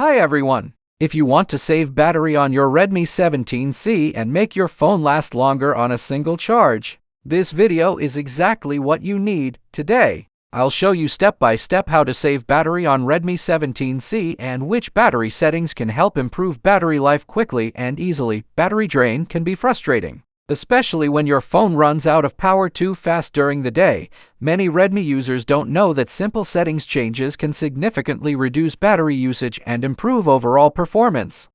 Hi everyone! If you want to save battery on your Redmi 17C and make your phone last longer on a single charge, this video is exactly what you need today. I'll show you step by step how to save battery on Redmi 17C and which battery settings can help improve battery life quickly and easily. Battery drain can be frustrating, especially when your phone runs out of power too fast during the day. Many Redmi users don't know that simple settings changes can significantly reduce battery usage and improve overall performance.